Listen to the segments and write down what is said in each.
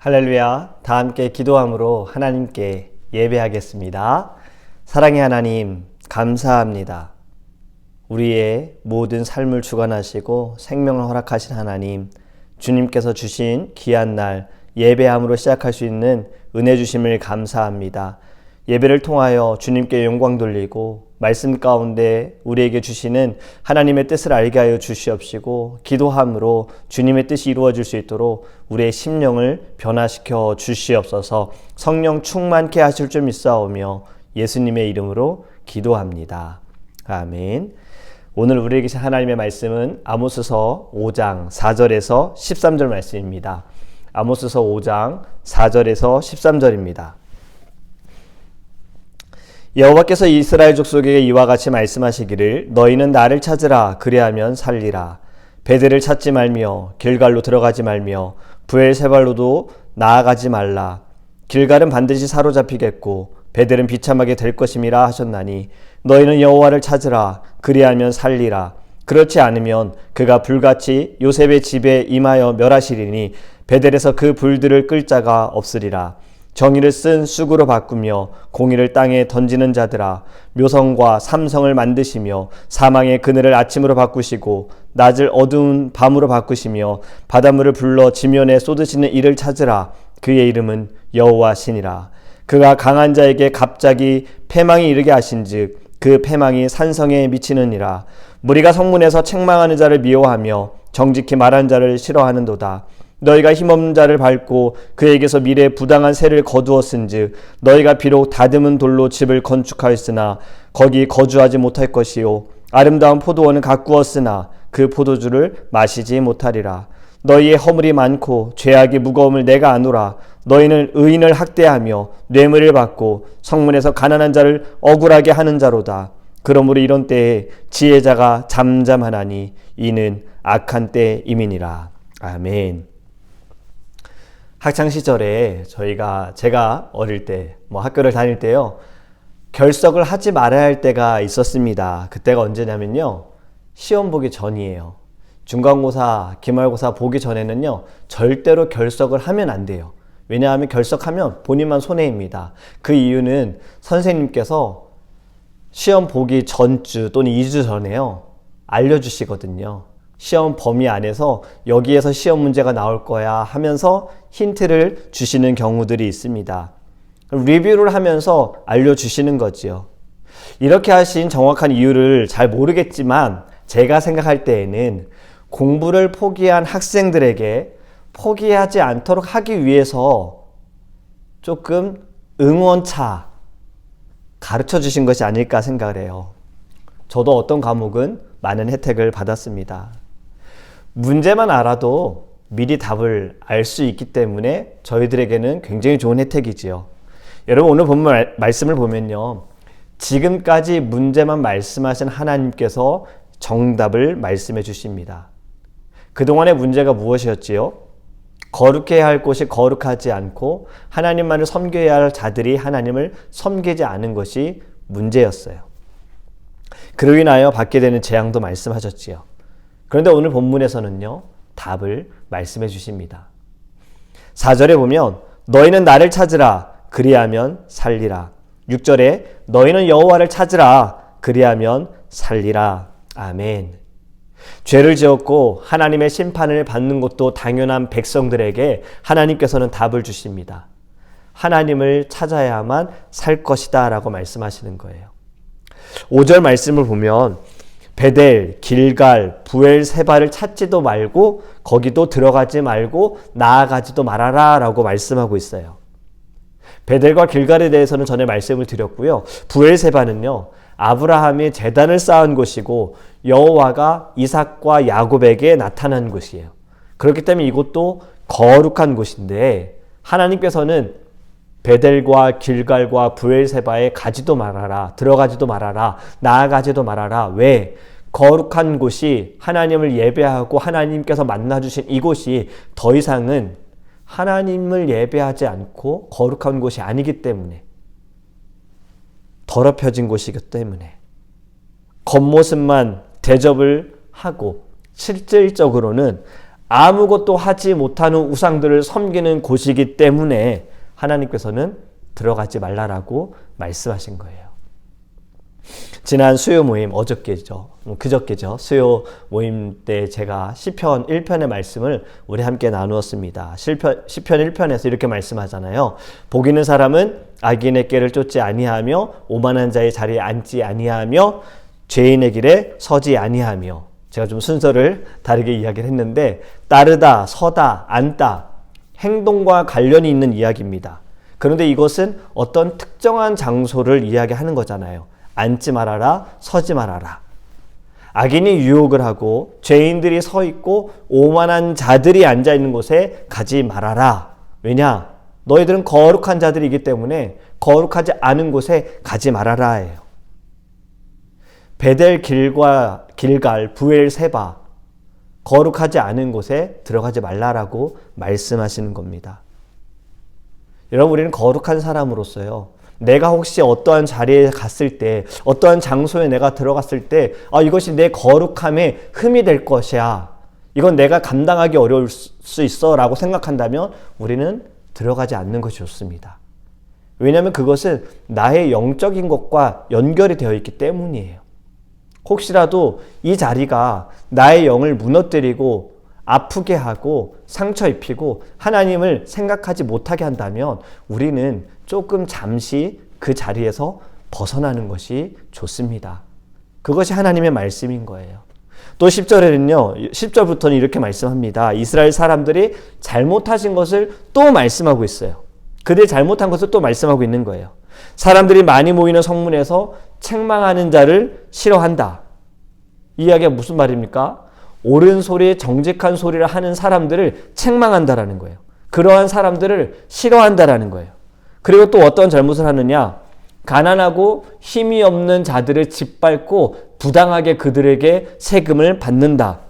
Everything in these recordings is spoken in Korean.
할렐루야. 다 함께 기도함으로 하나님께 예배하겠습니다. 사랑의 하나님, 감사합니다. 우리의 모든 삶을 주관하시고 생명을 허락하신 하나님, 주님께서 주신 귀한 날 예배함으로 시작할 수 있는 은혜 주심을 감사합니다. 예배를 통하여 주님께 영광 돌리고 말씀 가운데 우리에게 주시는 하나님의 뜻을 알게 하여 주시옵시고, 기도함으로 주님의 뜻이 이루어질 수 있도록 우리의 심령을 변화시켜 주시옵소서. 성령 충만케 하실 줄 믿사오며 예수님의 이름으로 기도합니다. 아멘. 오늘 우리에게 주신 하나님의 말씀은 아모스서 5장 4절에서 13절 말씀입니다. 아모스서 5장 4절에서 13절입니다. 여호와께서 이스라엘 족속에게 이와 같이 말씀하시기를, 너희는 나를 찾으라. 그리하면 살리라. 베델을 찾지 말며 길갈로 들어가지 말며 브엘세발로도 나아가지 말라. 길갈은 반드시 사로잡히겠고 베델은 비참하게 될 것임이라 하셨나니, 너희는 여호와를 찾으라. 그리하면 살리라. 그렇지 않으면 그가 불같이 요셉의 집에 임하여 멸하시리니 베델에서 그 불들을 끌 자가 없으리라. 정의를 쓴 쑥으로 바꾸며 공의를 땅에 던지는 자들아, 묘성과 삼성을 만드시며 사망의 그늘을 아침으로 바꾸시고 낮을 어두운 밤으로 바꾸시며 바닷물을 불러 지면에 쏟으시는 이를 찾으라. 그의 이름은 여호와시니라. 그가 강한 자에게 갑자기 패망이 이르게 하신즉 그 패망이 산성에 미치느니라. 무리가 성문에서 책망하는 자를 미워하며 정직히 말하는 자를 싫어하는도다. 너희가 힘없는 자를 밟고 그에게서 미래에 부당한 세를 거두었은즉 너희가 비록 다듬은 돌로 집을 건축하였으나 거기 거주하지 못할 것이요, 아름다운 포도원을 가꾸었으나 그 포도주를 마시지 못하리라. 너희의 허물이 많고 죄악의 무거움을 내가 아노라. 너희는 의인을 학대하며 뇌물을 받고 성문에서 가난한 자를 억울하게 하는 자로다. 그러므로 이런 때에 지혜자가 잠잠하나니 이는 악한 때임이니라. 아멘. 학창시절에 제가 어릴 때 학교를 다닐 때요, 결석을 하지 말아야 할 때가 있었습니다. 그때가 언제냐면요, 시험 보기 전이에요. 중간고사, 기말고사 보기 전에는요, 절대로 결석을 하면 안 돼요. 왜냐하면 결석하면 본인만 손해입니다. 그 이유는 선생님께서 시험 보기 전주 또는 2주 전에요, 알려주시거든요. 시험 범위 안에서 여기에서 시험 문제가 나올 거야 하면서 힌트를 주시는 경우들이 있습니다. 리뷰를 하면서 알려주시는 거지요. 이렇게 하신 정확한 이유를 잘 모르겠지만 제가 생각할 때에는 공부를 포기한 학생들에게 포기하지 않도록 하기 위해서 조금 응원차 가르쳐 주신 것이 아닐까 생각을 해요. 저도 어떤 과목은 많은 혜택을 받았습니다. 문제만 알아도 미리 답을 알 수 있기 때문에 저희들에게는 굉장히 좋은 혜택이지요. 여러분, 오늘 본문 말씀을 보면요, 지금까지 문제만 말씀하신 하나님께서 정답을 말씀해 주십니다. 그동안의 문제가 무엇이었지요? 거룩해야 할 곳이 거룩하지 않고 하나님만을 섬겨야 할 자들이 하나님을 섬기지 않은 것이 문제였어요. 그로 인하여 받게 되는 재앙도 말씀하셨지요. 그런데 오늘 본문에서는요, 답을 말씀해 주십니다. 4절에 보면 너희는 나를 찾으라. 그리하면 살리라. 6절에 너희는 여호와를 찾으라. 그리하면 살리라. 아멘. 죄를 지었고 하나님의 심판을 받는 것도 당연한 백성들에게 하나님께서는 답을 주십니다. 하나님을 찾아야만 살 것이다 라고 말씀하시는 거예요. 5절 말씀을 보면 베델, 길갈, 브엘세바를 찾지도 말고 거기도 들어가지 말고 나아가지도 말아라 라고 말씀하고 있어요. 베델과 길갈에 대해서는 전에 말씀을 드렸고요. 브엘세바는요, 아브라함이 제단을 쌓은 곳이고 여호와가 이삭과 야곱에게 나타난 곳이에요. 그렇기 때문에 이곳도 거룩한 곳인데 하나님께서는 베델과 길갈과 브엘세바에 가지도 말아라, 들어가지도 말아라, 나아가지도 말아라. 왜? 거룩한 곳이 하나님을 예배하고 하나님께서 만나주신 이곳이 더 이상은 하나님을 예배하지 않고 거룩한 곳이 아니기 때문에, 더럽혀진 곳이기 때문에 겉모습만 대접을 하고 실질적으로는 아무것도 하지 못하는 우상들을 섬기는 곳이기 때문에 하나님께서는 들어가지 말라라고 말씀하신 거예요. 지난 수요 모임, 그저께죠. 수요 모임 때 제가 시편 1편의 말씀을 우리 함께 나누었습니다. 시편 1편에서 이렇게 말씀하잖아요. 복 있는 사람은 악인의 길을 쫓지 아니하며 오만한 자의 자리에 앉지 아니하며 죄인의 길에 서지 아니하며, 제가 좀 순서를 다르게 이야기를 했는데, 따르다, 서다, 앉다, 행동과 관련이 있는 이야기입니다. 그런데 이것은 어떤 특정한 장소를 이야기하는 거잖아요. 앉지 말아라, 서지 말아라. 악인이 유혹을 하고 죄인들이 서 있고 오만한 자들이 앉아 있는 곳에 가지 말아라. 왜냐? 너희들은 거룩한 자들이기 때문에 거룩하지 않은 곳에 가지 말아라 해요. 베델 길갈, 부엘 세바, 거룩하지 않은 곳에 들어가지 말라라고 말씀하시는 겁니다. 여러분, 우리는 거룩한 사람으로서요, 내가 혹시 어떠한 자리에 갔을 때, 어떠한 장소에 내가 들어갔을 때, 이것이 내 거룩함에 흠이 될 것이야, 이건 내가 감당하기 어려울 수 있어 라고 생각한다면 우리는 들어가지 않는 것이 좋습니다. 왜냐하면 그것은 나의 영적인 것과 연결이 되어 있기 때문이에요. 혹시라도 이 자리가 나의 영을 무너뜨리고 아프게 하고 상처 입히고 하나님을 생각하지 못하게 한다면 우리는 조금 잠시 그 자리에서 벗어나는 것이 좋습니다. 그것이 하나님의 말씀인 거예요. 또 10절부터는 이렇게 말씀합니다. 이스라엘 사람들이 잘못하신 것을 또 말씀하고 있어요. 그들이 잘못한 것을 또 말씀하고 있는 거예요. 사람들이 많이 모이는 성문에서 책망하는 자를 싫어한다. 이 이야기가 무슨 말입니까? 옳은 소리, 정직한 소리를 하는 사람들을 책망한다라는 거예요. 그러한 사람들을 싫어한다라는 거예요. 그리고 또 어떤 잘못을 하느냐? 가난하고 힘이 없는 자들을 짓밟고 부당하게 그들에게 세금을 받는다.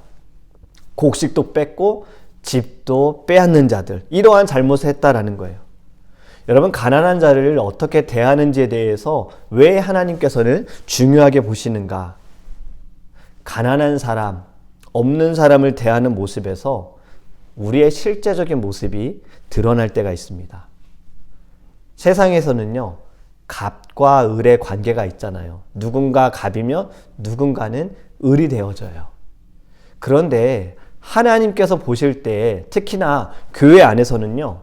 곡식도 뺏고 집도 빼앗는 자들, 이러한 잘못을 했다라는 거예요. 여러분, 가난한 자를 어떻게 대하는지에 대해서 왜 하나님께서는 중요하게 보시는가? 가난한 사람, 없는 사람을 대하는 모습에서 우리의 실제적인 모습이 드러날 때가 있습니다. 세상에서는요, 갑과 을의 관계가 있잖아요. 누군가 갑이면 누군가는 을이 되어져요. 그런데 하나님께서 보실 때, 특히나 교회 안에서는요,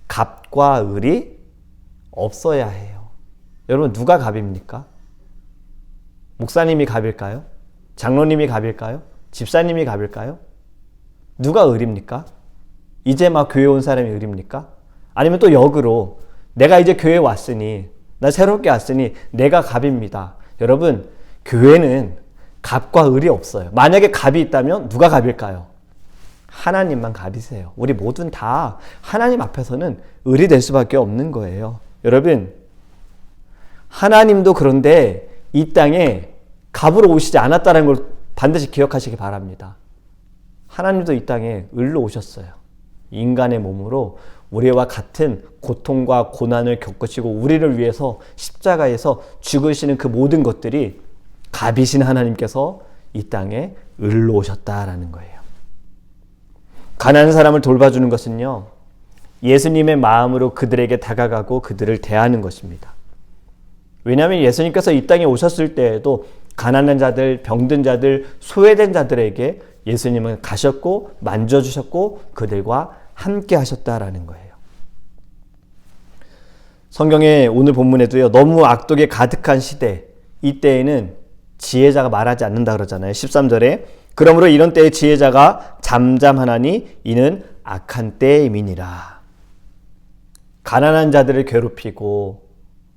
갑과 을이 없어야 해요. 여러분, 누가 갑입니까? 목사님이 갑일까요? 장로님이 갑일까요? 집사님이 갑일까요? 누가 을입니까? 이제 막 교회 온 사람이 을입니까? 아니면 또 역으로 내가 이제 교회에 왔으니, 나 새롭게 왔으니 내가 갑입니다. 여러분, 교회는 갑과 을이 없어요. 만약에 갑이 있다면 누가 갑일까요? 하나님만 갑이세요. 우리 모두는 다 하나님 앞에서는 을이 될 수밖에 없는 거예요. 여러분, 하나님도 그런데 이 땅에 갑으로 오시지 않았다는 걸 반드시 기억하시기 바랍니다. 하나님도 이 땅에 을로 오셨어요. 인간의 몸으로 우리와 같은 고통과 고난을 겪으시고 우리를 위해서 십자가에서 죽으시는 그 모든 것들이 갑이신 하나님께서 이 땅에 을로 오셨다라는 거예요. 가난한 사람을 돌봐주는 것은요, 예수님의 마음으로 그들에게 다가가고 그들을 대하는 것입니다. 왜냐하면 예수님께서 이 땅에 오셨을 때에도 가난한 자들, 병든 자들, 소외된 자들에게 예수님은 가셨고 만져주셨고 그들과 함께 하셨다라는 거예요. 성경의 오늘 본문에도요, 너무 악독에 가득한 시대, 이때에는 지혜자가 말하지 않는다 그러잖아요. 13절에 그러므로 이런 때에 지혜자가 잠잠하나니 이는 악한 때임이니라. 가난한 자들을 괴롭히고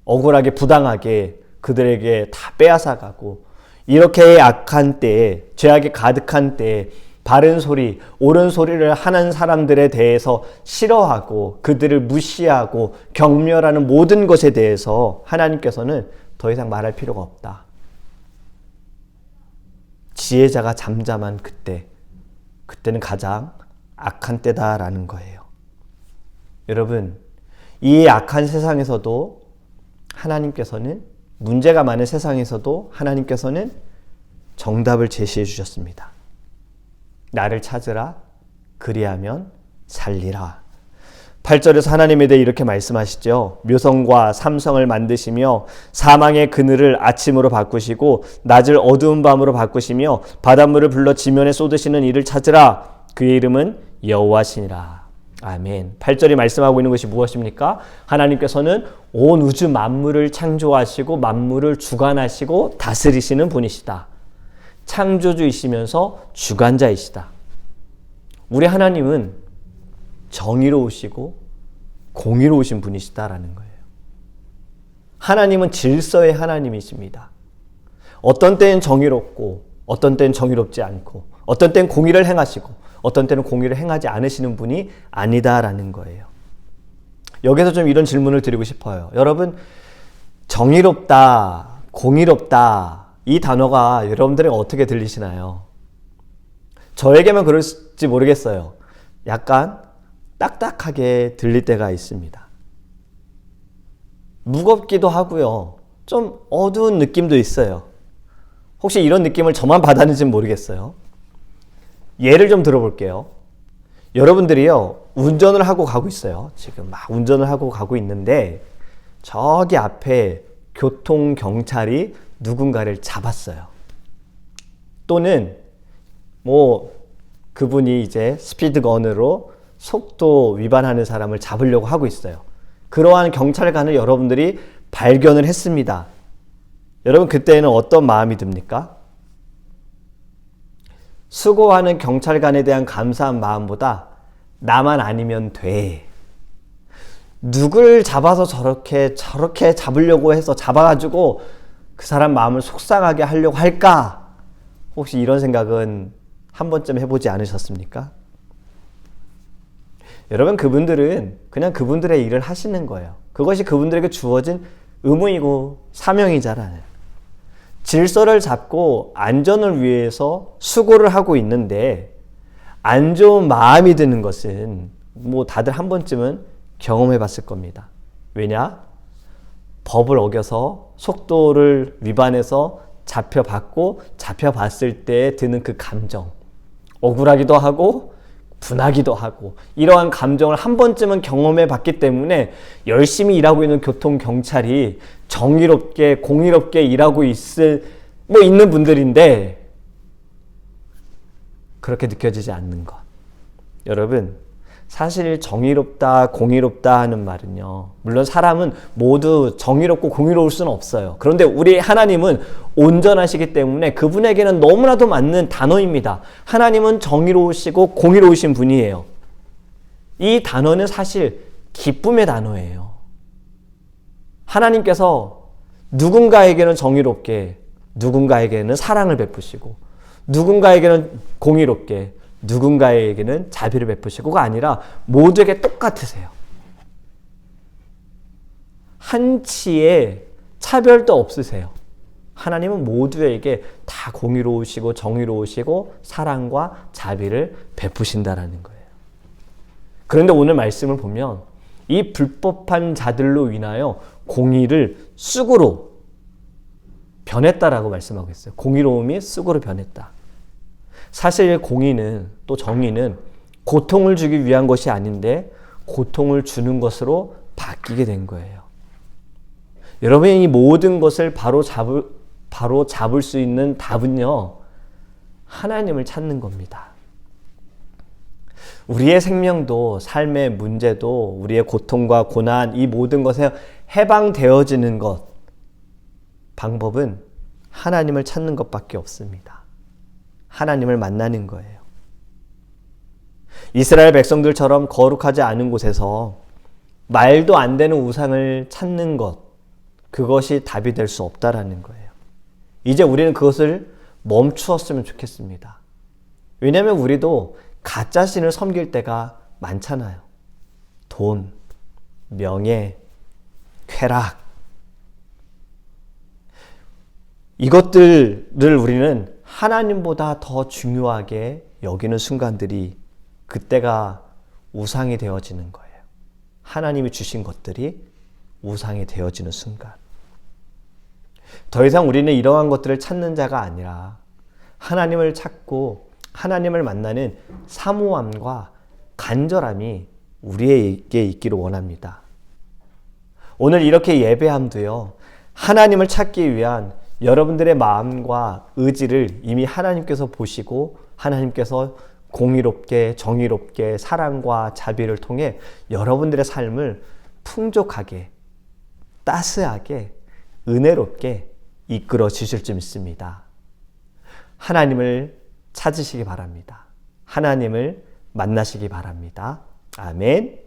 억울하게 부당하게 그들에게 다 빼앗아가고, 이렇게 악한 때에, 죄악이 가득한 때에 바른 소리, 옳은 소리를 하는 사람들에 대해서 싫어하고 그들을 무시하고 경멸하는 모든 것에 대해서 하나님께서는 더 이상 말할 필요가 없다. 지혜자가 잠잠한 그때는 가장 악한 때다라는 거예요. 여러분, 이 악한 세상에서도 하나님께서는, 문제가 많은 세상에서도 하나님께서는 정답을 제시해 주셨습니다. 나를 찾으라, 그리하면 살리라. 8절에서 하나님에 대해 이렇게 말씀하시죠. 묘성과 삼성을 만드시며 사망의 그늘을 아침으로 바꾸시고 낮을 어두운 밤으로 바꾸시며 바닷물을 불러 지면에 쏟으시는 이를 찾으라. 그의 이름은 여호와시니라. 아멘. 8절이 말씀하고 있는 것이 무엇입니까? 하나님께서는 온 우주 만물을 창조하시고 만물을 주관하시고 다스리시는 분이시다. 창조주이시면서 주관자이시다. 우리 하나님은 정의로우시고 공의로우신 분이시다라는 거예요. 하나님은 질서의 하나님이십니다. 어떤 때는 정의롭고 어떤 때는 정의롭지 않고 어떤 때는 공의를 행하시고 어떤 때는 공의를 행하지 않으시는 분이 아니다라는 거예요. 여기서 좀 이런 질문을 드리고 싶어요. 여러분, 정의롭다, 공의롭다 이 단어가 여러분들에게 어떻게 들리시나요? 저에게만 그럴지 모르겠어요. 약간 딱딱하게 들릴 때가 있습니다. 무겁기도 하고요. 좀 어두운 느낌도 있어요. 혹시 이런 느낌을 저만 받았는지는 모르겠어요. 예를 좀 들어볼게요. 여러분들이요, 운전을 하고 가고 있어요. 지금 막 운전을 하고 가고 있는데 저기 앞에 교통경찰이 누군가를 잡았어요. 또는 그분이 이제 스피드건으로 속도 위반하는 사람을 잡으려고 하고 있어요. 그러한 경찰관을 여러분들이 발견을 했습니다. 여러분, 그때는 어떤 마음이 듭니까? 수고하는 경찰관에 대한 감사한 마음보다 나만 아니면 돼. 누굴 잡아서 저렇게 잡으려고 해서 잡아가지고 그 사람 마음을 속상하게 하려고 할까? 혹시 이런 생각은 한 번쯤 해보지 않으셨습니까? 여러분, 그분들은 그냥 그분들의 일을 하시는 거예요. 그것이 그분들에게 주어진 의무이고 사명이잖아요. 질서를 잡고 안전을 위해서 수고를 하고 있는데 안 좋은 마음이 드는 것은 다들 한 번쯤은 경험해 봤을 겁니다. 왜냐? 법을 어겨서 속도를 위반해서 잡혀봤을 때 드는 그 감정, 억울하기도 하고 분하기도 하고 이러한 감정을 한 번쯤은 경험해 봤기 때문에 열심히 일하고 있는 교통경찰이 정의롭게 공의롭게 일하고 있는 분들인데 그렇게 느껴지지 않는 것. 여러분, 사실 정의롭다 공의롭다 하는 말은요, 물론 사람은 모두 정의롭고 공의로울 수는 없어요. 그런데 우리 하나님은 온전하시기 때문에 그분에게는 너무나도 맞는 단어입니다. 하나님은 정의로우시고 공의로우신 분이에요. 이 단어는 사실 기쁨의 단어예요. 하나님께서 누군가에게는 정의롭게, 누군가에게는 사랑을 베푸시고, 누군가에게는 공의롭게, 누군가에게는 자비를 베푸시고가 아니라 모두에게 똑같으세요. 한치의 차별도 없으세요. 하나님은 모두에게 다 공의로우시고 정의로우시고 사랑과 자비를 베푸신다라는 거예요. 그런데 오늘 말씀을 보면 이 불법한 자들로 인하여 공의를 쑥으로 변했다라고 말씀하고 있어요. 공의로움이 쑥으로 변했다. 사실 공의는 또 정의는 고통을 주기 위한 것이 아닌데 고통을 주는 것으로 바뀌게 된 거예요. 여러분이 이 모든 것을 바로 잡을 수 있는 답은요, 하나님을 찾는 겁니다. 우리의 생명도 삶의 문제도 우리의 고통과 고난 이 모든 것에 해방되어지는 것, 방법은 하나님을 찾는 것밖에 없습니다. 하나님을 만나는 거예요. 이스라엘 백성들처럼 거룩하지 않은 곳에서 말도 안 되는 우상을 찾는 것, 그것이 답이 될 수 없다라는 거예요. 이제 우리는 그것을 멈추었으면 좋겠습니다. 왜냐하면 우리도 가짜 신을 섬길 때가 많잖아요. 돈, 명예, 쾌락, 이것들을 우리는 하나님보다 더 중요하게 여기는 순간들이, 그때가 우상이 되어지는 거예요. 하나님이 주신 것들이 우상이 되어지는 순간. 더 이상 우리는 이러한 것들을 찾는 자가 아니라 하나님을 찾고 하나님을 만나는 사모함과 간절함이 우리에게 있기를 원합니다. 오늘 이렇게 예배함도요, 하나님을 찾기 위한 여러분들의 마음과 의지를 이미 하나님께서 보시고 하나님께서 공의롭게 정의롭게 사랑과 자비를 통해 여러분들의 삶을 풍족하게 따스하게 은혜롭게 이끌어 주실 줄 믿습니다. 하나님을 찾으시기 바랍니다. 하나님을 만나시기 바랍니다. 아멘.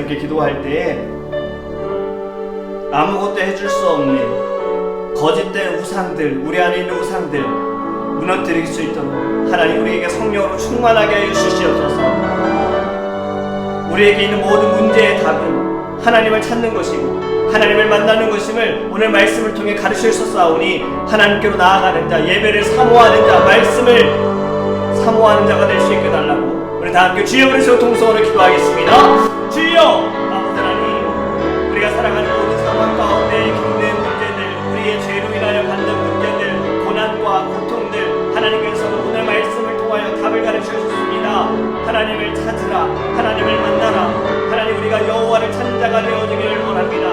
함께 기도할 때에 아무것도 해줄 수 없는 거짓된 우상들, 우리 안에 있는 우상들 무너뜨릴 수 있도록 하나님 우리에게 성령으로 충만하게 하여 주시옵소서. 우리에게 있는 모든 문제의 답은 하나님을 찾는 것이고 하나님을 만나는 것임을 오늘 말씀을 통해 가르쳐 주셨사오니 하나님께로 나아가는 자, 예배를 사모하는 자, 말씀을 사모하는 자가 될 수 있게 달라고 우리 다 함께 주여 그리스도 통성으로 기도하겠습니다. 주여 아버지 하나님, 우리가 살아가는 모든 상황 가운데 겪는 문제들, 우리의 죄로 인하여 받는 문제들, 고난과 고통들 하나님께서는 오늘 말씀을 통하여 답을 가르쳐 주셨습니다. 하나님을 찾으라, 하나님을 만나라. 하나님 우리가 여호와를 찾는 자가 되어지기를 원합니다.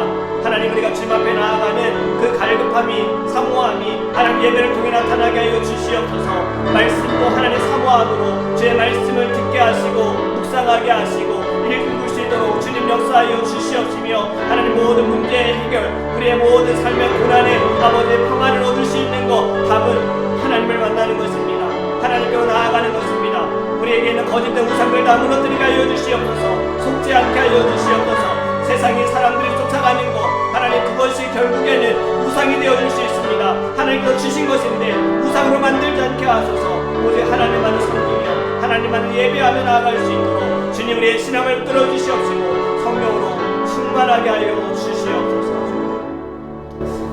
하나님 우리가 주님 앞에 나아가는 그 갈급함이, 사모함이 하나님 예배를 통해 나타나게 하여 주시옵소서. 말씀도 하나님 사모함으로 주의 말씀을 듣게 하시고 묵상하게 하시고 읽을 수 있도록 주님 역사 역사하여 주시옵시며 하나님 모든 문제의 해결, 우리의 모든 삶의 고난에 아버지의 평안을 얻을 수 있는 것, 답은 하나님을 만나는 것입니다. 하나님께로 나아가는 것입니다. 우리에게 있는 거짓된 우상들 다 무너뜨리게 하여 주시옵소서. 속지 않게 하여 주시옵소서. 세상이 사람들이 쫓아가는 것, 하나님 그것이 결국에는 우상이 되어질 수 있습니다. 하나님께서 주신 것인데 우상으로 만들지 않게 하소서. 오직 하나님만을 섬기며 하나님만을 예배하며 나아갈 수 있도록 주님 우리의 신앙을 붙들어 주시옵시고 성령으로 충만하게 하여 주시옵소서.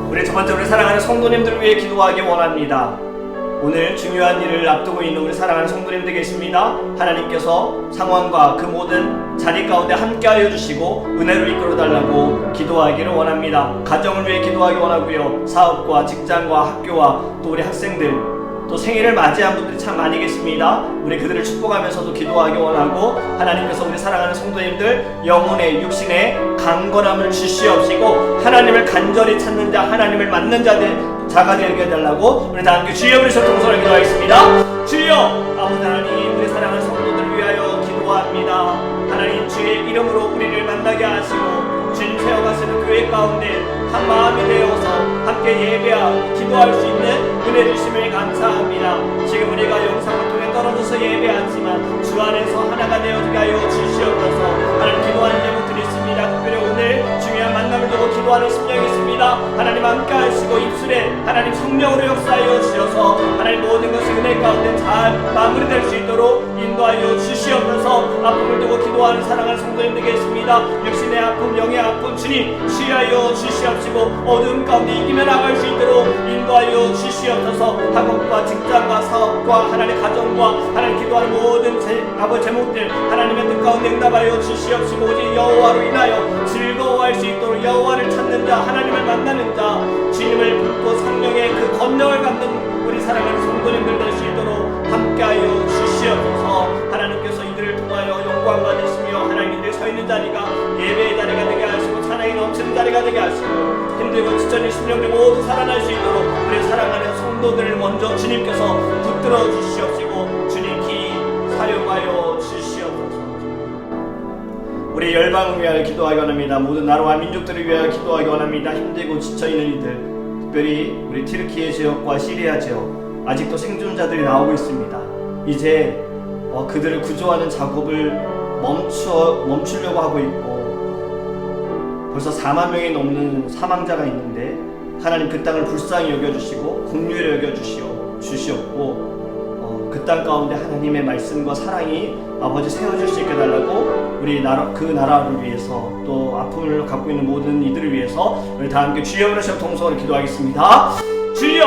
우리 첫 번째 우리 사랑하는 성도님들을 위해 기도하기 원합니다. 오늘 중요한 일을 앞두고 있는 우리 사랑하는 성도님들 계십니다. 하나님께서 상황과 그 모든 자리 가운데 함께하여 주시고 은혜로 이끌어 달라고 기도하기를 원합니다. 가정을 위해 기도하기 원하고요. 사업과 직장과 학교와 또 우리 학생들 또 생일을 맞이한 분들이 참 많이 계십니다. 우리 그들을 축복하면서도 기도하기 원하고 하나님께서 우리 사랑하는 성도님들 영혼의 육신의 강건함을 주시옵시고 하나님을 간절히 찾는 자, 하나님을 만난 자가 되게 해달라고 우리 다 함께 주여 그리스도 동서를 기도하겠습니다. 주여 아버지 하나님 우리 사랑하는 성도들을 위하여 기도합니다. 하나님 주의 이름으로 우리를 만나게 하시고 주님 세워가시는 교회 가운데 한 마음이 되어서 함께 예배하고 기도할 수 있는 은혜 주심을 감사합니다. 지금 우리가 영상을 통해 떨어져서 예배하지만 주 안에서 하나가 되어지게 하여 주시옵소서. 하나님 기도하는 제목들이 있습니다. 특별히 오늘 중요한 만남을 두고 기도하는 심령이 있습니다. 하나님 함께 하시고 입술에 하나님 성령으로 역사하여 주셔서 하나님 모든 것이 은혜 가운데 잘 마무리될 수 있도록 인도하여 주시옵소서. 아픔을 두고 기도하는 사랑하는 성도님들 계십니다. 육신의 아픔, 영의 아픔 주님 치유하여 주시옵시고 어두움 가운데 이기며 나갈 수 있도록 인도하여 주시옵소서. 학업과 직장과 사업과 하나님의 가정과 하나님 기도하는 모든 아버지 제목들 하나님의 뜻 가운데 응답하여 주시옵시고 오직 여호와로 인하여 즐거워할 수 있도록 여호와를 찾는 자, 하나님을 만나는 자, 주님을 붙고 성령의 그 권능을 갖는 우리 사랑하는 성도님들 될 수 있도록 함께하여 주시옵소서. 하나님께서 이들을 통하여 영광 받으시며 하나님 이들 서 있는 자리가 예배의 자리가 되게 하시고 찬양이 넘치는 자리가 되게 하시고 힘들고 지쳐진 심령들 모두 살아날 수 있도록 우리 사랑하는 성도들을 먼저 주님께서 붙들어 주시옵시고 주님 기 사용하여 주시옵소서. 우리 열방을 위하여 기도하기 원합니다. 모든 나라와 민족들을 위하여 기도하기 원합니다. 힘들고 지쳐있는 이들 특별히 우리 튀르키예 지역과 시리아 지역 아직도 생존자들이 나오고 있습니다. 이제 그들을 구조하는 작업을 멈추려고 하고 있고 벌써 4만 명이 넘는 사망자가 있는데 하나님 그 땅을 불쌍히 여겨주시고 긍휼히 여겨주시옵고 그 땅 가운데 하나님의 말씀과 사랑이 아버지 세워질 수 있게 달라고 우리 그 나라를 위해서 또 아픔을 갖고 있는 모든 이들을 위해서 우리 다 함께 주여 그러시고 동성으로 기도하겠습니다. 주여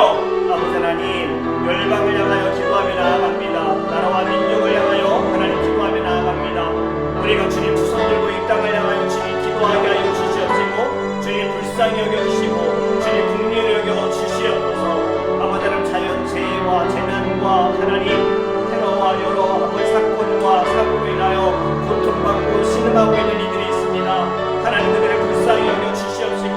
아버지 하나님 열방을 향하여 기도하며 나아갑니다. 나라와 민족을 향하여 하나님 기도하며 나아갑니다. 우리가 주님 두 손 들고 이 땅을 향하여 주님 기도하게 하여 주시옵시고 주님 불쌍히 여겨주시고 주님 긍휼히 여겨주시옵소서. 아버지 하나님 자연재해와 재난과 하나님 테러와 여러 사건과 사고로 인하여 고통받고 신음하고 있는 이들이 있습니다. 하나님 그들을 불쌍히 여겨주시옵시고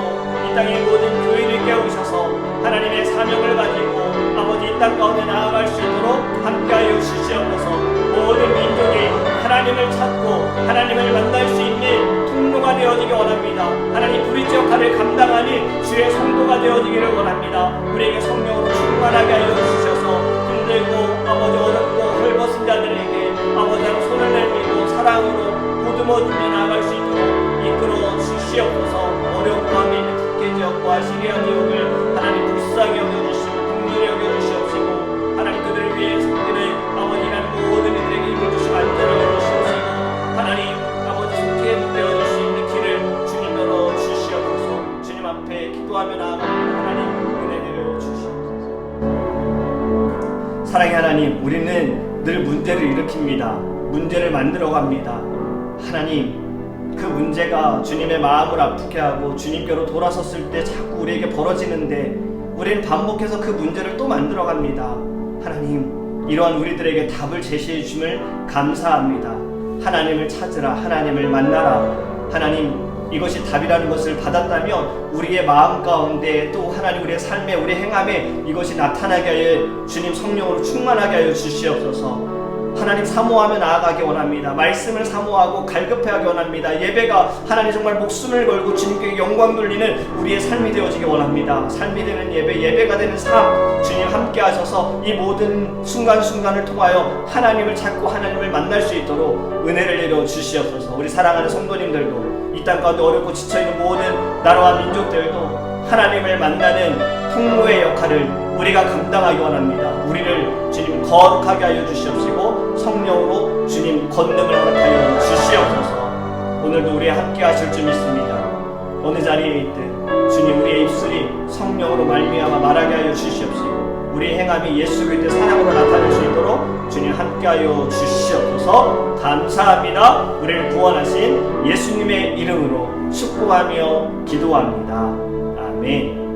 이 땅의 모든 교회를 깨우셔서 하나님의 사명을 가지고 아버지 이 땅 가운데 나아갈 수 있도록 함께하여 주시옵소서. 모든 민족이 하나님을 찾고 하나님을 만날 수 있는 통로가 되어지기 원합니다. 하나님 브리지 역할을 감당하는 주의 성도가 되어지기를 원합니다. 우리에게 성령으로 충만하게 하여 주셔서 힘들고 아버지 어렵고 헐벗은 자들에게 아버지 하나님 손을 내밀고 사랑으로 보듬어주며 나아갈 수 있도록 이끌어 주시옵소서. 어려운 가운데 있는 튀르키예 지역과 시리아 지역을 하나님 불쌍히 여겨주시고 긍휼히 여겨주시옵시고 하나님 그들을 위해 섬기는 아버지라는 모든 이들에게 힘을 주시고 안전하게 주시옵시고 하나님 아버지 속히 되어줄 수 있는 길을 주님 열어 주시옵소서. 주님 앞에 기도하며 나아갑니다. 하나님 은혜 내려 주시옵소서. 사랑의 하나님 우리는 늘 문제를 일으킵니다. 문제를 만들어 갑니다. 하나님 그 문제가 주님의 마음을 아프게 하고 주님께로 돌아섰을 때 자꾸 우리에게 벌어지는데 우리는 반복해서 그 문제를 또 만들어 갑니다. 하나님 이러한 우리들에게 답을 제시해 주심을 감사합니다. 하나님을 찾으라, 하나님을 만나라. 하나님 이것이 답이라는 것을 받았다면 우리의 마음 가운데 또 하나님 우리의 삶에 우리의 행함에 이것이 나타나게 하여 주님 성령으로 충만하게 하여 주시옵소서. 하나님 사모하며 나아가기 원합니다. 말씀을 사모하고 갈급해하기 원합니다. 예배가 하나님 정말 목숨을 걸고 주님께 영광 돌리는 우리의 삶이 되어지기 원합니다. 삶이 되는 예배, 예배가 되는 삶, 주님 함께 하셔서 이 모든 순간순간을 통하여 하나님을 찾고 하나님을 만날 수 있도록 은혜를 내려 주시옵소서. 우리 사랑하는 성도님들도 이 땅 가운데 어렵고 지쳐있는 모든 나라와 민족들도 하나님을 만나는 통로의 역할을 우리가 감당하기 원합니다. 우리를 주님 거룩하게 하여 주시옵시고 성령으로 주님 권능을 허락하여 주시옵소서. 오늘도 우리 함께 하실 줄 믿습니다. 어느 자리에 있든 주님 우리의 입술이 성령으로 말미암아 말하게 하여 주시옵시고 우리의 행함이 예수 그리스도의 사랑으로 나타낼 수 있도록 주님 함께하여 주시옵소서. 감사합니다. 우리를 구원하신 예수님의 이름으로 축복하며 기도합니다. 아멘.